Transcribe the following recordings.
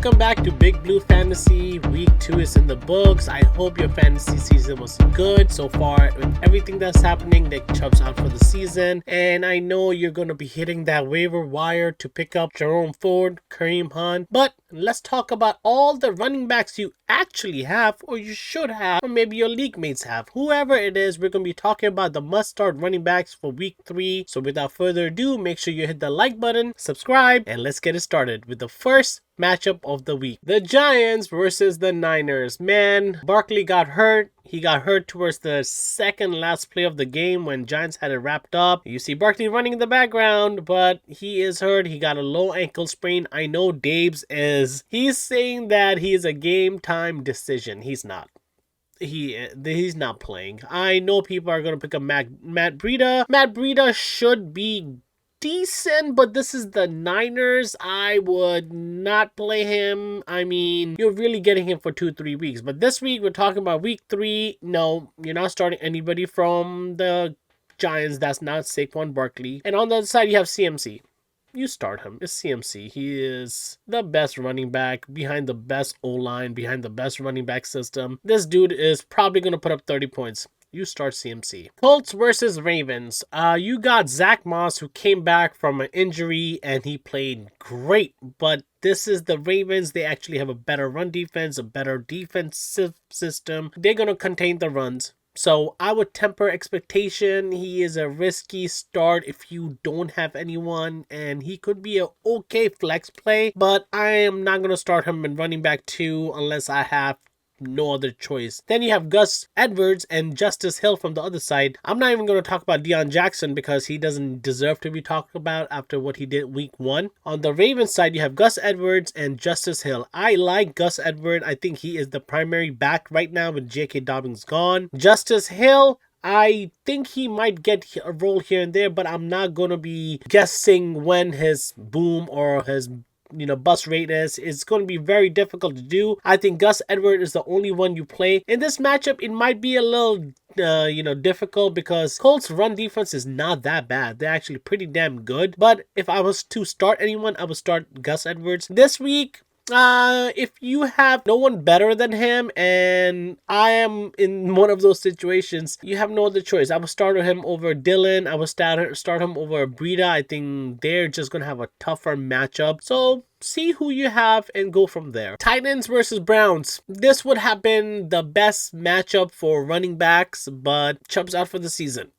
Welcome back to Big Blue Fantasy. Week 2 is in the books. I hope your fantasy season was good so far with everything that's happening. Nick Chubb's out for the season, and I know you're going to be hitting that waiver wire to pick up Jerome Ford, Kareem Hunt. But let's talk about all the running backs you actually have, or you should have, or maybe your league mates have. Whoever it is, we're going to be talking about the must-start running backs for week 3. So without further ado, make sure you hit the like button, subscribe, and let's get it started with the first matchup of the week. The Giants versus the Niners. Man, Barkley got hurt. He got hurt towards the second last play of the game when Giants had it wrapped up. You see Barkley running in the background, but he is hurt. He got a low ankle sprain. I know he's saying that he is a game time decision. He's not. He's not playing. I know people are going to pick up Matt Breida. Matt Breida should be decent, but this is the Niners. I would not play him. I mean, you're really getting him for 2-3 weeks. But this week, we're talking about week 3. No, you're not starting anybody from the Giants. That's not Saquon Barkley. And on the other side, you have CMC. You start him. It's CMC. He is the best running back behind the best O-line, behind the best running back system. This dude is probably going to put up 30 points. You start CMC. Colts versus Ravens. You got Zach Moss, who came back from an injury and he played great. But this is the Ravens. They actually have a better run defense, a better defensive system. They're going to contain the runs. So I would temper expectation. He is a risky start if you don't have anyone, and he could be an okay flex play, but I am not going to start him in running back 2 unless I have no other choice. Then you have Gus Edwards and Justice Hill from the other side. I'm not even going to talk about Deion Jackson because he doesn't deserve to be talked about after what he did week 1. On the Ravens side, you have Gus Edwards and Justice Hill. I like Gus Edwards. I think he is the primary back right now with J.K. Dobbins gone. Justice Hill, I think he might get a role here and there, but I'm not going to be guessing when his boom or his bust rate is. It's going to be very difficult to do. I think Gus Edwards is the only one you play. In this matchup, it might be a little difficult because Colts run defense is not that bad. They're actually pretty damn good. But if I was to start anyone, I would start Gus Edwards. This week, if you have no one better than him, and I am in one of those situations, you have no other choice. I would start him over Dylan. I would start him over Breida. I think they're just going to have a tougher matchup. So see who you have and go from there. Titans versus Browns. This would have been the best matchup for running backs, but Chubb's out for the season.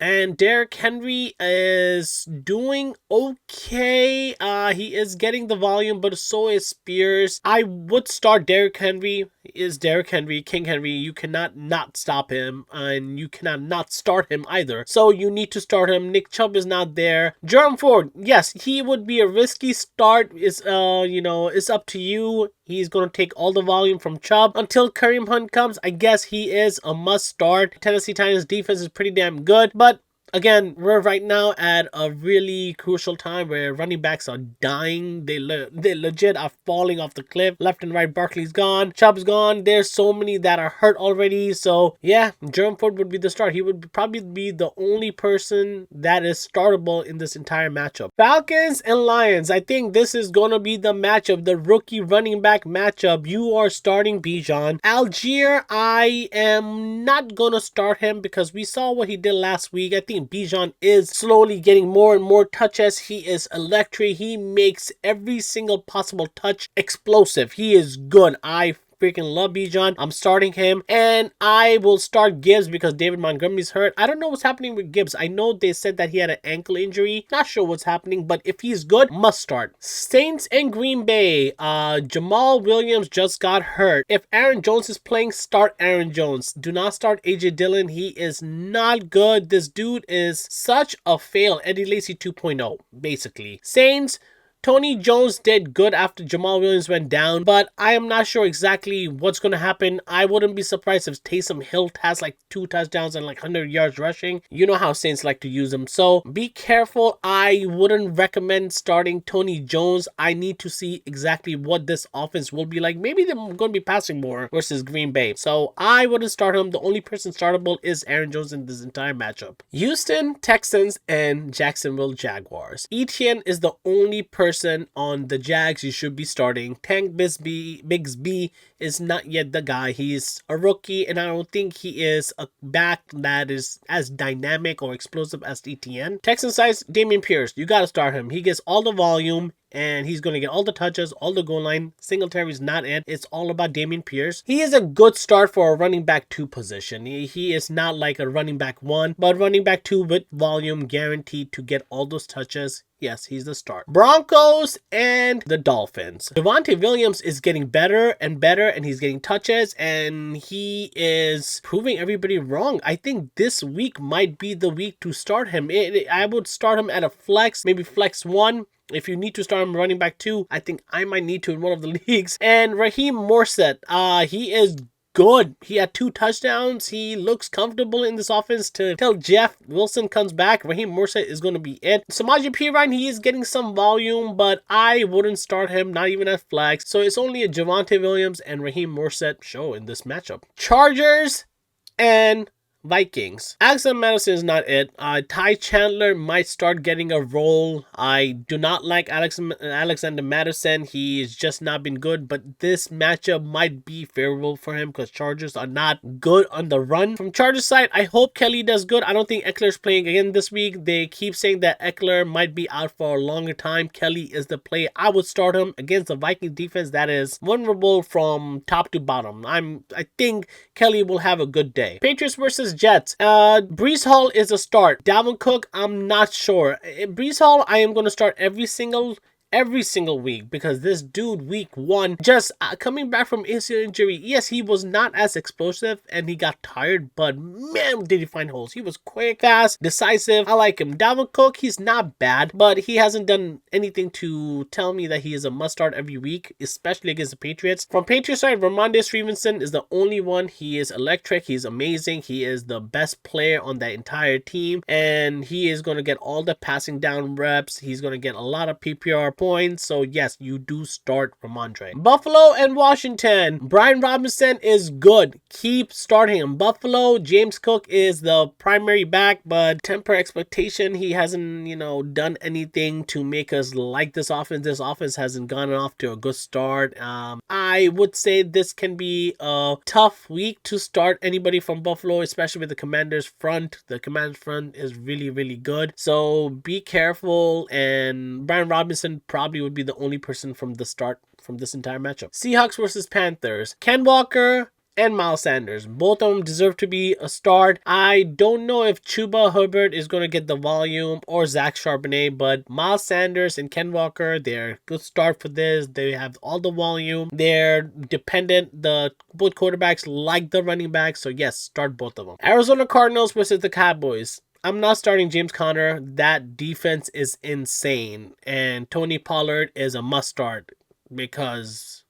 And Derrick Henry is doing okay. He is getting the volume, but so is Spears. I would start Derrick Henry. Is Derrick Henry, King Henry. You cannot not stop him, and you cannot not start him either. So you need to start him. Nick Chubb is not there. Jerome Ford, yes, he would be a risky start. It's up to you. He's going to take all the volume from Chubb. Until Kareem Hunt comes, I guess he is a must start. Tennessee Titans defense is pretty damn good, but again, we're right now at a really crucial time where running backs are dying. They legit are falling off the cliff. Left and right, Barkley's gone. Chubb's gone. There's so many that are hurt already. So, yeah, Jerome Ford would be the start. He would probably be the only person that is startable in this entire matchup. Falcons and Lions. I think this is going to be the matchup, the rookie running back matchup. You are starting Bijan. Algier, I am not going to start him because we saw what he did last week. I think Bijan is slowly getting more and more touches. He is electric. He makes every single possible touch explosive. He is good. I freaking love Bijan. I'm starting him, and I will start Gibbs because David Montgomery's hurt. I don't know what's happening with Gibbs. I know they said that he had an ankle injury. Not sure what's happening, but if he's good, must start. Saints and Green Bay. Jamal Williams just got hurt. If Aaron Jones is playing, start Aaron Jones. Do not start AJ Dillon. He is not good. This dude is such a fail. Eddie Lacy 2.0, basically. Saints, Tony Jones did good after Jamal Williams went down, but I am not sure exactly what's going to happen. I wouldn't be surprised if Taysom Hill has like 2 touchdowns and like 100 yards rushing. You know how Saints like to use them. So be careful. I wouldn't recommend starting Tony Jones. I need to see exactly what this offense will be like. Maybe they're going to be passing more versus Green Bay. So I wouldn't start him. The only person startable is Aaron Jones in this entire matchup. Houston Texans and Jacksonville Jaguars. Etienne is the only person person on the Jags you should be starting. Tank Bigsby is not yet the guy. He's a rookie, and I don't think he is a back that is as dynamic or explosive as ETN. Texan size, Dameon Pierce. You got to start him. He gets all the volume, and he's going to get all the touches, all the goal line. Singletary's not in. It's all about Dameon Pierce. He is a good start for a running back 2 position. He is not like a running back 1, but running back 2 with volume, guaranteed to get all those touches. Yes, he's the start. Broncos and the Dolphins. Javonte Williams is getting better and better, and he's getting touches, and he is proving everybody wrong. I think this week might be the week to start him. I would start him at a flex, maybe flex 1. If you need to start him running back 2, I think I might need to in one of the leagues. And Raheem Morset, he is good. He had 2 touchdowns. He looks comfortable in this offense till Jeff Wilson comes back. Raheem Morset is going to be it. Samaje Perine, he is getting some volume, but I wouldn't start him, not even at flex. So it's only a Javonte Williams and Raheem Morset show in this matchup. Chargers and Vikings. Alexander Madison is not it. Ty Chandler might start getting a role. I do not like Alexander Madison. He's just not been good, but this matchup might be favorable for him because Chargers are not good on the run. From Chargers side, I hope Kelly does good. I don't think Eckler's playing again this week. They keep saying that Eckler might be out for a longer time. Kelly is the play. I would start him against the Vikings defense that is vulnerable from top to bottom. I think Kelly will have a good day. Patriots versus Jets. Breece Hall is a start. Dalvin Cook, I'm not sure. Breece Hall, I am going to start every single week because this dude week 1 just coming back from ACL injury. Yes, he was not as explosive and he got tired, but man, did he find holes. He was quick, fast, decisive. I like him. Dalvin Cook, he's not bad, but he hasn't done anything to tell me that he is a must start every week, especially against the Patriots. From Patriots side, Ramondre Stevenson is the only one. He is electric. He's amazing. He is the best player on that entire team, and he is going to get all the passing down reps. He's going to get a lot of PPR points. So yes, you do start Ramondre. Buffalo and Washington. Brian Robinson is good. Keep starting him. Buffalo, James Cook is the primary back, but temper expectation. He hasn't, done anything to make us like this offense. This offense hasn't gone off to a good start. I would say this can be a tough week to start anybody from Buffalo, especially with the Commanders front. The Commanders front is really, really good. So be careful, and Brian Robinson probably would be the only person from the start from this entire matchup. Seahawks versus Panthers. Ken Walker and Miles Sanders. Both of them deserve to be a start. I don't know if Chuba Hubbard is going to get the volume or Zach Charbonnet, but Miles Sanders and Ken Walker, they're a good start for this. They have all the volume. They're dependent. Both quarterbacks like the running back, so yes, start both of them. Arizona Cardinals versus the Cowboys. I'm not starting James Conner. That defense is insane. And Tony Pollard is a must start because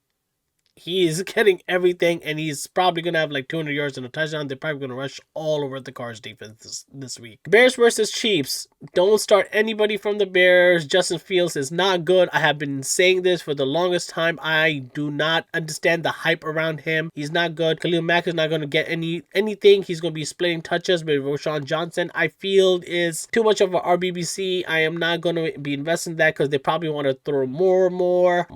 he is getting everything, and he's probably going to have like 200 yards and a touchdown. They're probably going to rush all over the Cards defense this week. Bears versus Chiefs. Don't start anybody from the Bears. Justin Fields is not good. I have been saying this for the longest time. I do not understand the hype around him. He's not good. Khalil Mack is not going to get anything. He's going to be splitting touches with Roshan Johnson. I feel is too much of a RBBC. I am not going to be investing in that because they probably want to throw more.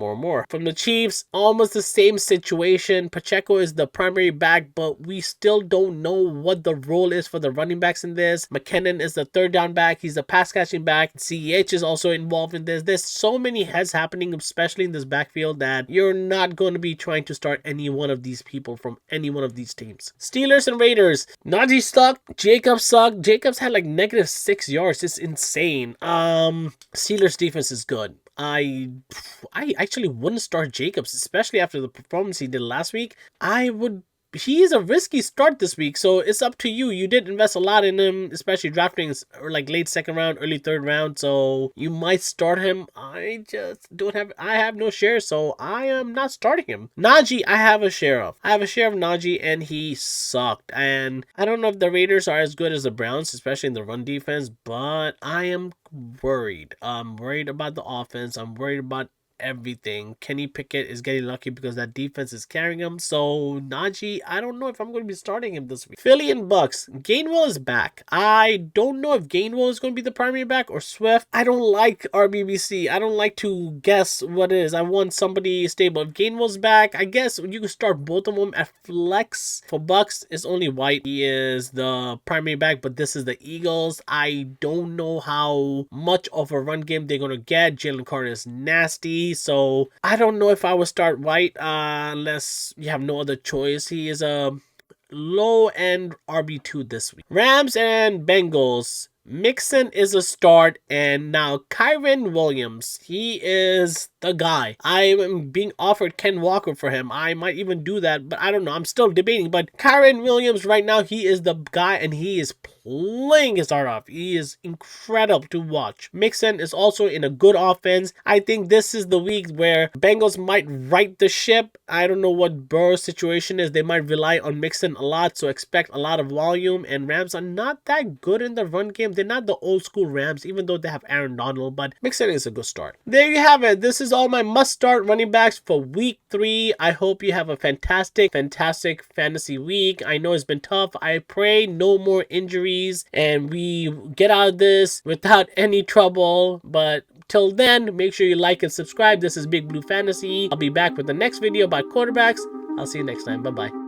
From the Chiefs, almost the same situation. Pacheco is the primary back, but we still don't know what the role is for the running backs in this. McKinnon is the third down back. He's the pass catching back. CEH is also involved in this. There's so many heads happening, especially in this backfield, that you're not going to be trying to start any one of these people from any one of these teams. Steelers and Raiders. Najee sucked. Jacobs sucked. Jacobs had like -6 yards. It's insane. Steelers defense is good. I actually wouldn't start Jacobs, especially after the performance he did last week. He is a risky start this week, so it's up to you. You did invest a lot in him, especially drafting like late second round, early third round, so you might start him. I have no shares, so I am not starting him. Najee, I have a share of Najee, and he sucked. And I don't know if the Raiders are as good as the Browns, especially in the run defense, but I am worried. I'm worried about the offense. I'm worried about everything. Kenny Pickett is getting lucky because that defense is carrying him. So Najee, I don't know if I'm going to be starting him this week. Philly and Bucks. Gainwell is back. I don't know if Gainwell is going to be the primary back or Swift. I don't like RBBC. I don't like to guess what it is. I want somebody stable. If Gainwell's back, I guess you can start both of them at flex. For Bucks, it's only White. He is the primary back, but this is the Eagles. I don't know how much of a run game they're going to get. Jalen Carter is nasty, so I don't know if I would start White unless you have no other choice. He is a low-end RB2 this week. Rams and Bengals. Mixon is a start, and now Kyren Williams, he is the guy. I am being offered Ken Walker for him. I might even do that, but I don't know. I'm still debating, but Kyren Williams right now, he is the guy, and he is playing his heart off. He is incredible to watch. Mixon is also in a good offense. I think this is the week where Bengals might right the ship. I don't know what Burrow's situation is. They might rely on Mixon a lot, so expect a lot of volume, and Rams are not that good in the run game. They're not the old school Rams, even though they have Aaron Donald, but Mixon is a good start. There you have it. This is all my must-start running backs for week 3. I hope you have a fantastic fantasy week. I know it's been tough. I pray no more injuries and we get out of this without any trouble, but till then, make sure you like and subscribe. This is Big Blue Fantasy. I'll be back with the next video about quarterbacks. I'll see you next time. Bye-bye.